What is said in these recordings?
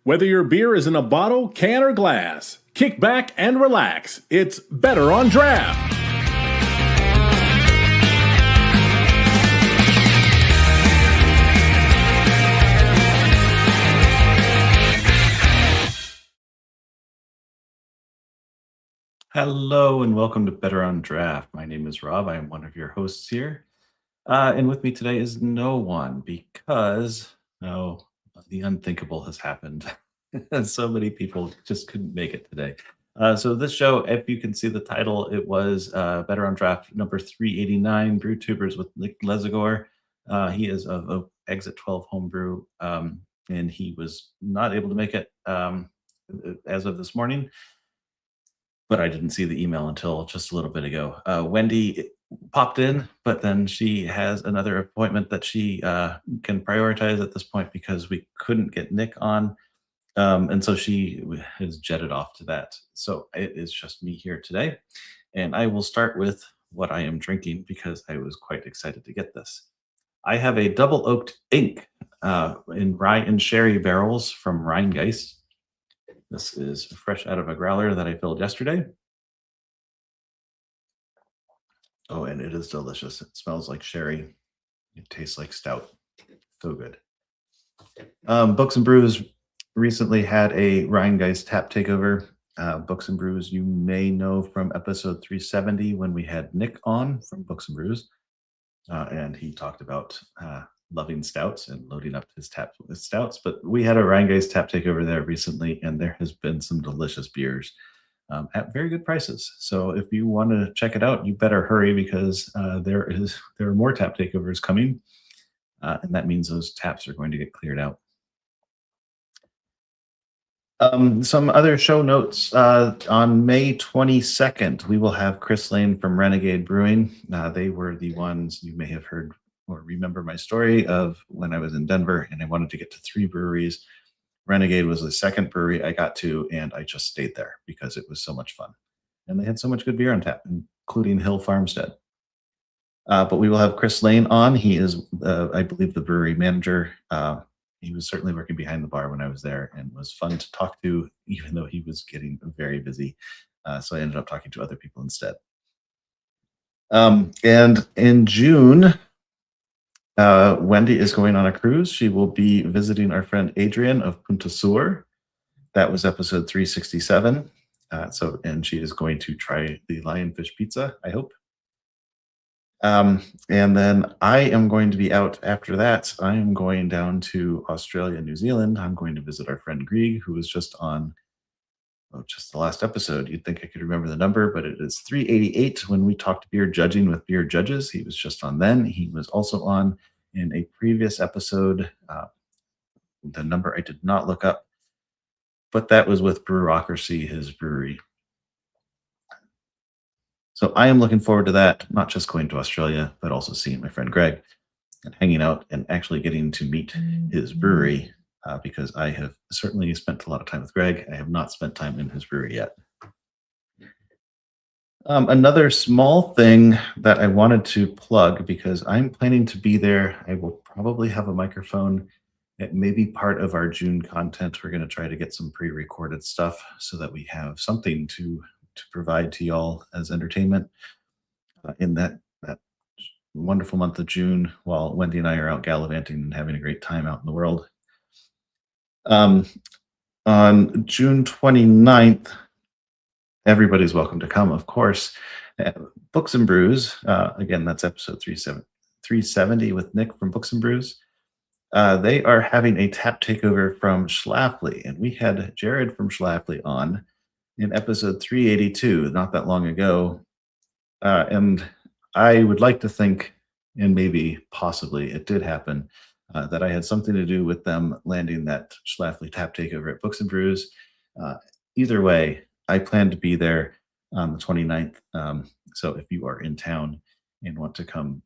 Whether your beer is in a bottle, can, or glass, kick back and relax. It's Better on Draft. Hello and welcome to Better on Draft. My name is Rob. I am one of your hosts here. And with me today is no one because, the unthinkable has happened. And so many people just couldn't make it today. So this show, if you can see the title, it was Better on Draft number 389, Brewtubers with Nick Lesogor. He is of Exit 12 Homebrew, and he was not able to make it as of this morning. But I didn't see the email until just a little bit ago. Wendy popped in, but then she has another appointment that she can prioritize at this point because we couldn't get Nick on. And so she has jetted off to that. So it is just me here today. And I will start with what I am drinking because I was quite excited to get this. I have a double oaked ink in rye and sherry barrels from Rheingeist. This is fresh out of a growler that I filled yesterday. Oh, and it is delicious. It smells like sherry. It tastes like stout. So good. Books and Brews recently had a Rheingeist tap takeover. Books and Brews you may know from episode 370 when we had Nick on from Books and Brews. And he talked about loving stouts and loading up his taps with stouts. But we had a Rheingeist tap takeover there recently, and there has been some delicious beers at very good prices. So if you want to check it out, you better hurry because there are more tap takeovers coming, and that means those taps are going to get cleared out. Some other show notes. On May 22nd, we will have Chris Lane from Renegade Brewing. They were the ones you may have heard or remember my story of when I was in Denver and I wanted to get to 3 breweries. Renegade was the second brewery I got to, and I just stayed there because it was so much fun. And they had so much good beer on tap, including Hill Farmstead. But we will have Chris Lane on. He is, I believe, the brewery manager. He was certainly working behind the bar when I was there and was fun to talk to, even though he was getting very busy. So I ended up talking to other people instead. And in June, Wendy is going on a cruise. She will be visiting our friend Adrian of Punta Sur. That was episode 367. And she is going to try the lionfish pizza, I hope. And then I am going to be out after that. I am going down to Australia, New Zealand. I'm going to visit our friend Grieg, who was just on just the last episode. You'd think I could remember the number, but it is 388 when we talked beer judging with beer judges. He was just on then. He was also on in a previous episode. The number I did not look up, but that was with Brewocracy, his brewery. So I am looking forward to that, not just going to Australia, but also seeing my friend Greg and hanging out and actually getting to meet his brewery because I have certainly spent a lot of time with Greg. I have not spent time in his brewery yet. Another small thing that I wanted to plug because I'm planning to be there. I will probably have a microphone. It may be part of our June content. We're going to try to get some pre-recorded stuff so that we have something to provide to y'all as entertainment in that wonderful month of June while Wendy and I are out gallivanting and having a great time out in the world. On June 29th, everybody's welcome to come, of course. Books and Brews, again, that's episode 370 with Nick from Books and Brews. They are having a tap takeover from Schlafly, and we had Jared from Schlafly on in episode 382, not that long ago. And I would like to think, and maybe possibly it did happen, that I had something to do with them landing that Schlafly tap takeover at Books and Brews. Either way, I plan to be there on the 29th. So if you are in town and want to come,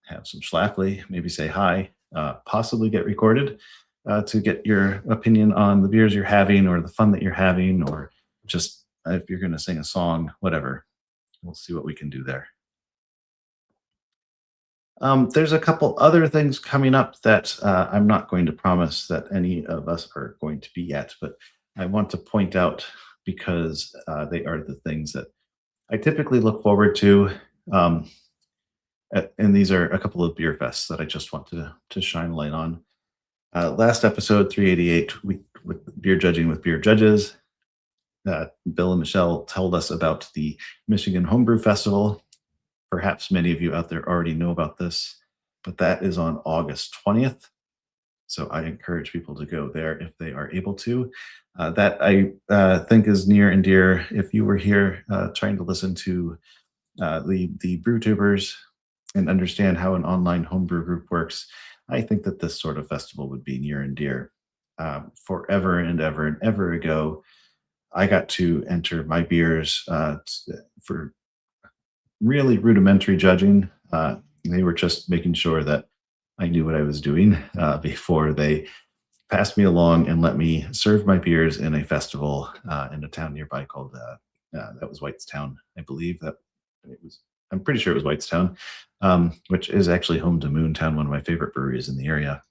have some Schlafly, maybe say hi, possibly get recorded to get your opinion on the beers you're having or the fun that you're having, or just if you're going to sing a song, whatever. We'll see what we can do there. There's a couple other things coming up that I'm not going to promise that any of us are going to be at, but I want to point out because they are the things that I typically look forward to. Um, and these are a couple of beer fests that I just want to shine a light on. Last episode, 388, with beer judging with beer judges. Bill and Michelle told us about the Michigan Homebrew Festival. Perhaps many of you out there already know about this, but that is on August 20th. So I encourage people to go there if they are able to. That I think is near and dear. If you were here trying to listen to the Brewtubers and understand how an online homebrew group works, I think that this sort of festival would be near and dear. Forever and ever and ever ago, I got to enter my beers for really rudimentary judging. They were just making sure that I knew what I was doing before they passed me along and let me serve my beers in a festival in a town nearby called that was Whitestown, I believe that it was. I'm pretty sure it was Whitestown, which is actually home to Moontown, one of my favorite breweries in the area.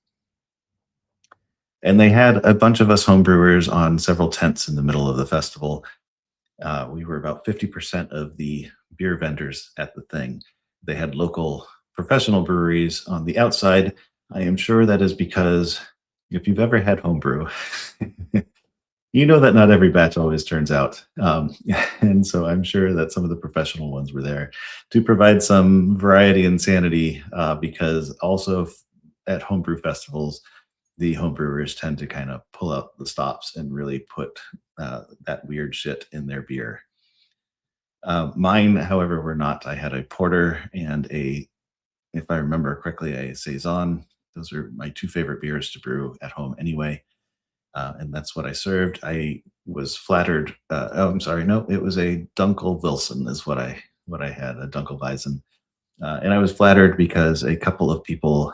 And they had a bunch of us homebrewers on several tents in the middle of the festival. We were about 50% of the beer vendors at the thing. They had local professional breweries on the outside. I am sure that is because if you've ever had homebrew, you know that not every batch always turns out. And so I'm sure that some of the professional ones were there to provide some variety and sanity because also at homebrew festivals, the homebrewers tend to kind of pull out the stops and really put that weird shit in their beer. Mine, however, were not. I had a porter and if I remember correctly, a saison. Those are my two favorite beers to brew at home anyway. And that's what I served. I was flattered. Oh, I'm sorry. No, it was a Dunkel Wilson is what I had, a Dunkelweizen. And I was flattered because a couple of people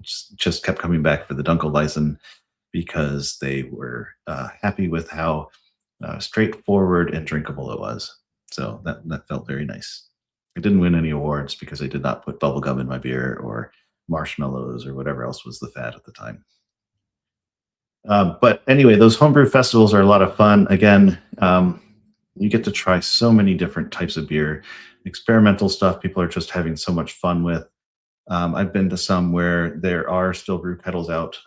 just kept coming back for the Dunkelweizen because they were happy with how straightforward and drinkable it was. So that felt very nice. I didn't win any awards because I did not put bubblegum in my beer or marshmallows or whatever else was the fad at the time. But anyway, those homebrew festivals are a lot of fun. Again, you get to try so many different types of beer, experimental stuff people are just having so much fun with. I've been to some where there are still brew kettles out.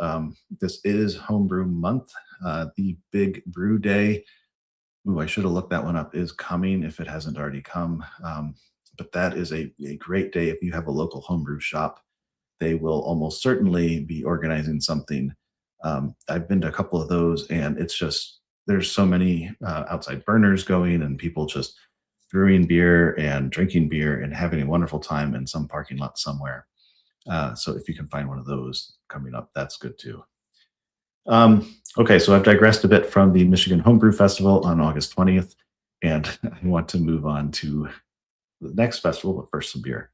This is Homebrew Month. The big brew day, ooh, I should have looked that one up, is coming if it hasn't already come. But that is a great day if you have a local homebrew shop. They will almost certainly be organizing something. I've been to a couple of those, and it's just there's so many outside burners going, and people just brewing beer and drinking beer and having a wonderful time in some parking lot somewhere. So if you can find one of those coming up, that's good too. Okay, so I've digressed a bit from the Michigan Homebrew Festival on August 20th, and I want to move on to the next festival, but first some beer.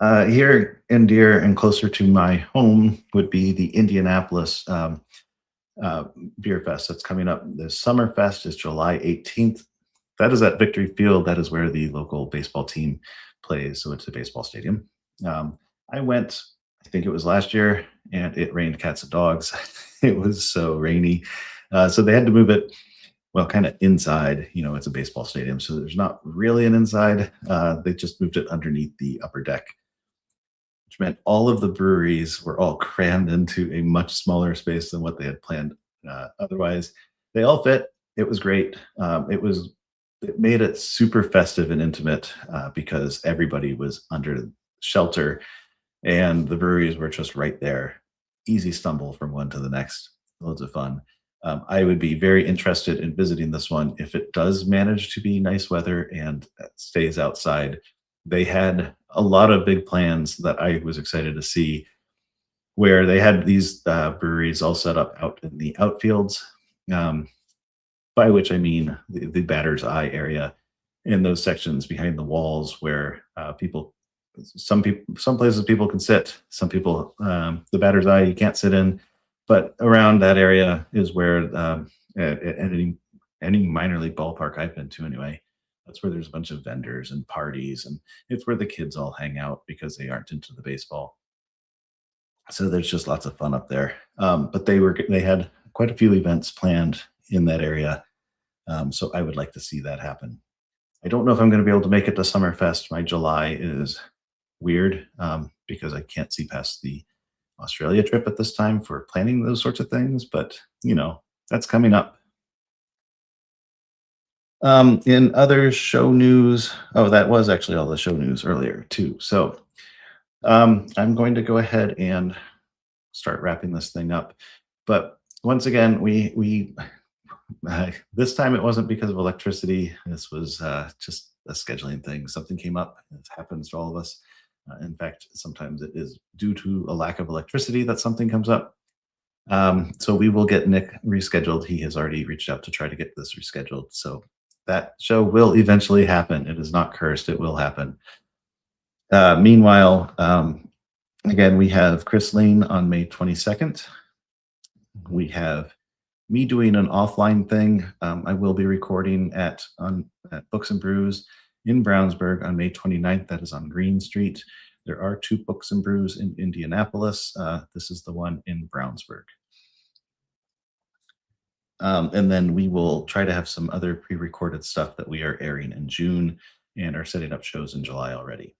Here in dear and closer to my home would be the Indianapolis Beer Fest that's coming up. The Summer Fest is July 18th. That is at Victory Field. That is where the local baseball team plays. So it's a baseball stadium. I went, I think it was last year, and it rained cats and dogs. It was so rainy. So they had to move it, well, kind of inside. You know, it's a baseball stadium, so there's not really an inside. They just moved it underneath the upper deck, which meant all of the breweries were all crammed into a much smaller space than what they had planned. Otherwise, they all fit. It was great. It made it super festive and intimate because everybody was under shelter, and the breweries were just right there. Easy stumble from one to the next. Loads of fun. I would be very interested in visiting this one if it does manage to be nice weather and stays outside. They had a lot of big plans that I was excited to see, where they had these breweries all set up out in the outfields, by which I mean the batter's eye area, in those sections behind the walls where some places people can sit, some people, the batter's eye you can't sit in, but around that area is where at any minor league ballpark I've been to anyway, That's where there's a bunch of vendors and parties, and it's where the kids all hang out because they aren't into the baseball. So there's just lots of fun up there. But they had quite a few events planned in that area, so I would like to see that happen. I don't know if I'm going to be able to make it to Summerfest. My July is weird because I can't see past the Australia trip at this time for planning those sorts of things, but that's coming up. In other show news, oh, that was actually all the show news earlier too. So I'm going to go ahead and start wrapping this thing up. But once again, we this time it wasn't because of electricity. This was just a scheduling thing. Something came up. It happens to all of us. In fact, sometimes it is due to a lack of electricity that something comes up. So we will get Nick rescheduled. He has already reached out to try to get this rescheduled. So that show will eventually happen. It is not cursed. It will happen. Meanwhile, again, we have Chris Lane on May 22nd. We have me doing an offline thing. I will be recording at Books and Brews in Brownsburg on May 29th. That is on Green Street. There are 2 Books and Brews in Indianapolis. This is the one in Brownsburg. And then we will try to have some other pre-recorded stuff that we are airing in June and are setting up shows in July already.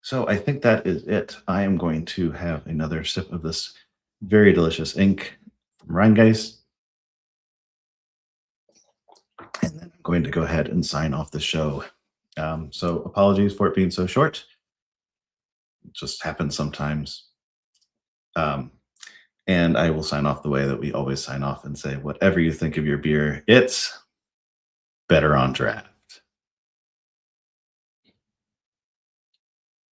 So I think that is it. I am going to have another sip of this very delicious ink from Rheingeist. And then I'm going to go ahead and sign off the show. So apologies for it being so short. It just happens sometimes. And I will sign off the way that we always sign off and say, whatever you think of your beer, it's better on draft.